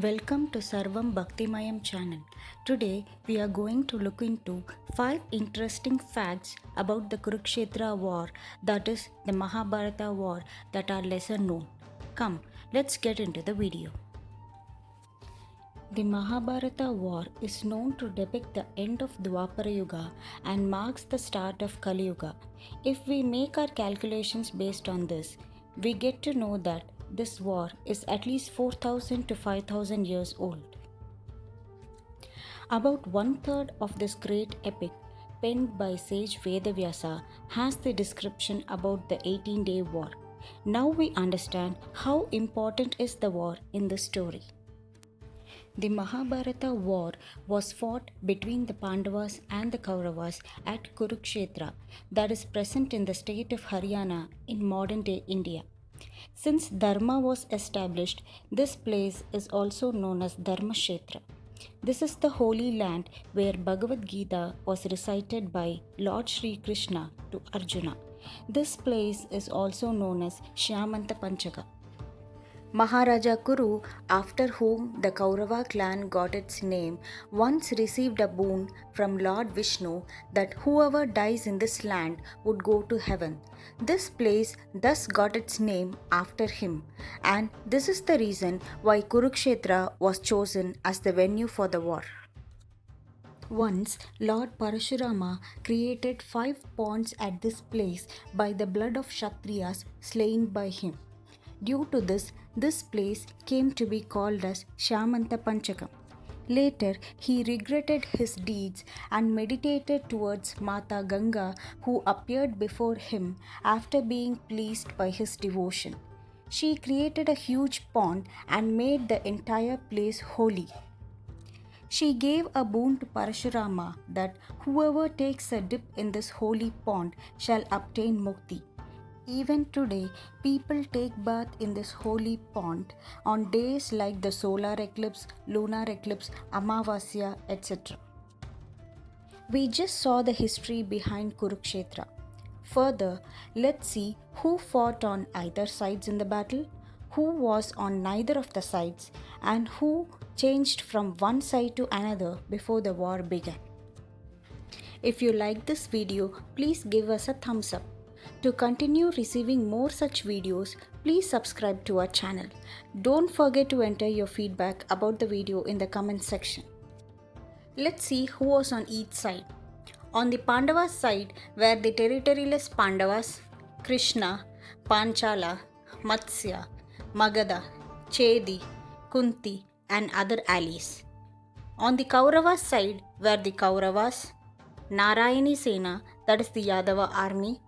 Welcome to Sarvam Bhaktimayam channel. Today we are going to look into 5 interesting facts about the Kurukshetra war, that is the Mahabharata war, that are lesser known. Come, let's get into the video. The Mahabharata war is known to depict the end of Dwapara Yuga and marks the start of Kali Yuga. If we make our calculations based on this, we get to know that this war is at least 4000 to 5000 years old. About one third of this great epic, penned by sage Vedavyasa, has the description about the 18-day war. Now we understand how important is the war in the story. The Mahabharata war was fought between the Pandavas and the Kauravas at Kurukshetra, that is present in the state of Haryana in modern day India. Since Dharma was established, this place is also known as Dharmashetra. This is the holy land where Bhagavad Gita was recited by Lord Sri Krishna to Arjuna. This place is also known as Shyamanta Panchaka. Maharaja Kuru, after whom the Kaurava clan got its name, once received a boon from Lord Vishnu that whoever dies in this land would go to heaven. This place thus got its name after him, and this is the reason why Kurukshetra was chosen as the venue for the war. Once, Lord Parashurama created 5 ponds at this place by the blood of Kshatriyas slain by him. Due to this place came to be called as Shyamanta Panchakam. Later, he regretted his deeds and meditated towards Mata Ganga, who appeared before him after being pleased by his devotion. She created a huge pond and made the entire place holy. She gave a boon to Parashurama that whoever takes a dip in this holy pond shall obtain mukti. Even today, people take bath in this holy pond on days like the solar eclipse, lunar eclipse, Amavasya, etc. We just saw the history behind Kurukshetra. Further, let's see who fought on either sides in the battle, who was on neither of the sides, and who changed from one side to another before the war began. If you like this video, please give us a thumbs up. To continue receiving more such videos, please subscribe to our channel. Don't forget to enter your feedback about the video in the comment section. Let's see who was on each side. On the Pandavas side were the territoryless Pandavas, Krishna, Panchala, Matsya, Magadha, Chedi, Kunti and other allies. On the Kauravas side were the Kauravas, Narayani Sena, that is the Yadava army,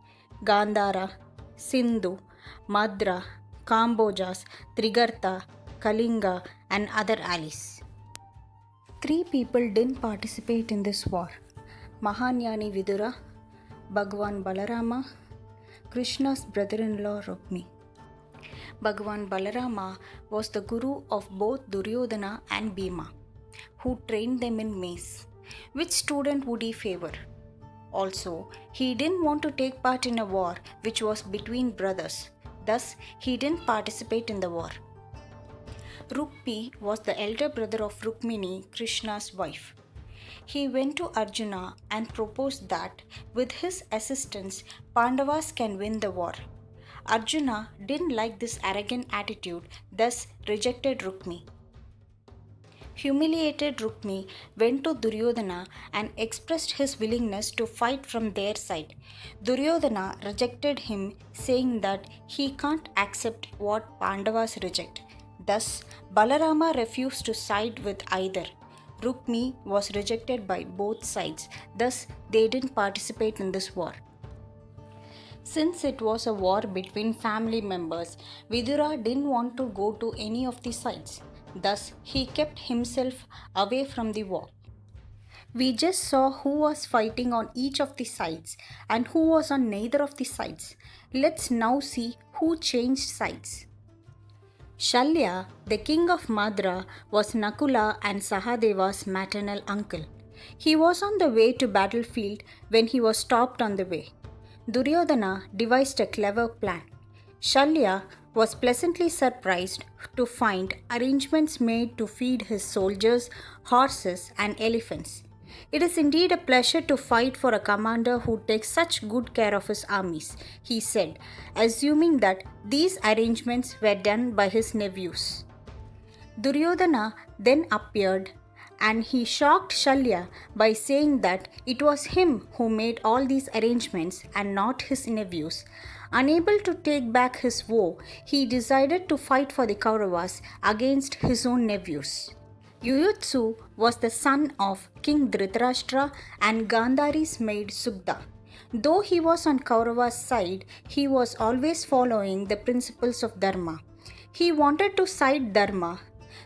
Gandhara, Sindhu, Madra, Kambojas, Trigarta, Kalinga and other allies. 3 people didn't participate in this war: Mahanyani Vidura, Bhagwan Balarama, Krishna's brother-in-law Rukmi. Bhagwan Balarama was the guru of both Duryodhana and Bhima, who trained them in mace. Which student would he favor? Also, he didn't want to take part in a war which was between brothers. Thus, he didn't participate in the war. Rukmi was the elder brother of Rukmini, Krishna's wife. He went to Arjuna and proposed that with his assistance, Pandavas can win the war. Arjuna didn't like this arrogant attitude, thus rejected Rukmi. Humiliated Rukmi went to Duryodhana and expressed his willingness to fight from their side. Duryodhana rejected him, saying that he can't accept what Pandavas reject. Thus, Balarama refused to side with either. Rukmi was rejected by both sides, thus they didn't participate in this war. Since it was a war between family members, Vidura didn't want to go to any of the sides. Thus, he kept himself away from the war. We just saw who was fighting on each of the sides and who was on neither of the sides. Let's now see who changed sides. Shalya, the king of Madra, was Nakula and Sahadeva's maternal uncle. He was on the way to battlefield when he was stopped on the way. Duryodhana devised a clever plan. Shalya was pleasantly surprised to find arrangements made to feed his soldiers, horses, and elephants. It is indeed a pleasure to fight for a commander who takes such good care of his armies, he said, assuming that these arrangements were done by his nephews. Duryodhana then appeared and he shocked Shalya by saying that it was him who made all these arrangements and not his nephews. Unable to take back his vow, he decided to fight for the Kauravas against his own nephews. Yuyutsu was the son of King Dhritarashtra and Gandhari's maid Sugdha. Though he was on Kaurava's side, he was always following the principles of Dharma. He wanted to side Dharma.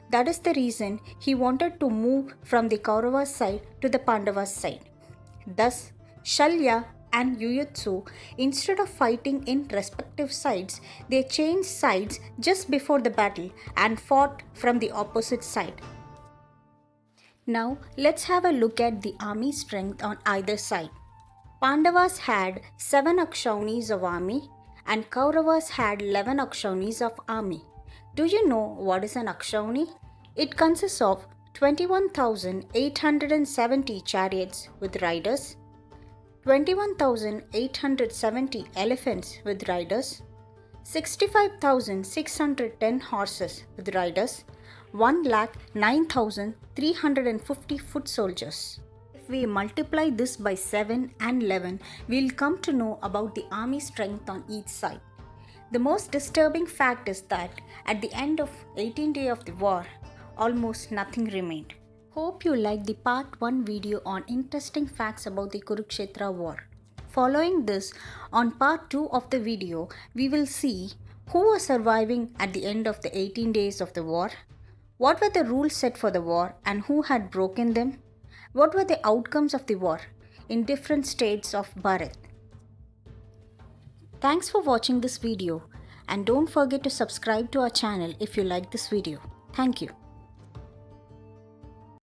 That is the reason he wanted to move from the Kaurava's side to the Pandavas' side. Thus, Shalya and Yuyutsu, instead of fighting in respective sides, they changed sides just before the battle and fought from the opposite side. Now, let's have a look at the army strength on either side. Pandavas had 7 Akshaunis of army and Kauravas had 11 Akshaunis of army. Do you know what is an Akshauni? It consists of 21,870 chariots with riders, 21,870 elephants with riders, 65,610 horses with riders, 1,09,350 foot soldiers. If we multiply this by 7 and 11, we'll come to know about the army strength on each side. The most disturbing fact is that at the end of 18th day of the war, almost nothing remained. Hope you liked the part 1 video on interesting facts about the Kurukshetra war. Following this, on part 2 of the video, we will see who was surviving at the end of the 18 days of the war, what were the rules set for the war and who had broken them, what were the outcomes of the war in different states of Bharat. Thanks for watching this video and don't forget to subscribe to our channel if you like this video. Thank you.